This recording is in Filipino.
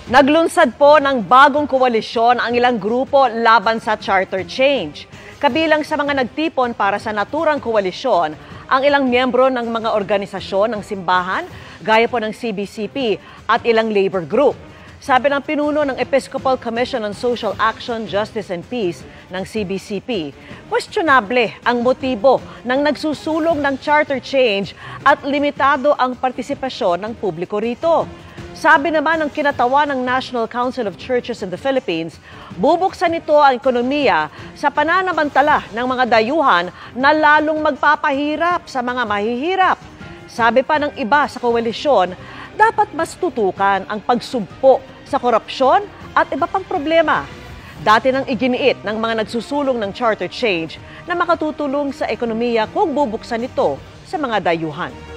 Naglunsad po ng bagong koalisyon ang ilang grupo laban sa charter change. Kabilang sa mga nagtipon para sa naturang koalisyon, ang ilang miyembro ng mga organisasyon ng simbahan, gaya po ng CBCP at ilang labor group. Sabi ng pinuno ng Episcopal Commission on Social Action, Justice and Peace ng CBCP, questionable ang motibo ng nagsusulong ng charter change at limitado ang partisipasyon ng publiko rito. Sabi naman ng kinatawa ng National Council of Churches in the Philippines, bubuksan nito ang ekonomiya sa pananamantala ng mga dayuhan na lalong magpapahirap sa mga mahihirap. Sabi pa ng iba sa koalisyon, dapat mas tutukan ang pagsugpo sa korupsyon at iba pang problema. Dati nang iginiit ng mga nagsusulong ng charter change na makatutulong sa ekonomiya kung bubuksan ito sa mga dayuhan.